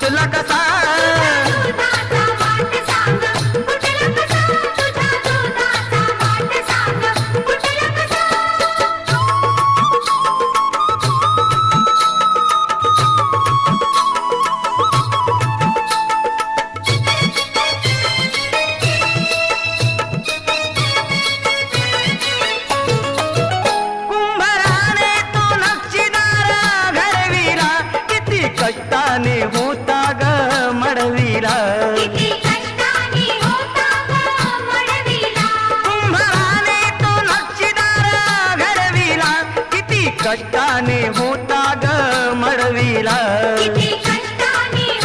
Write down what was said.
फुटला कसा कष्टाने होता ग मडविला कुंभाराने तो नक्षीदार घडविला किती कष्टाने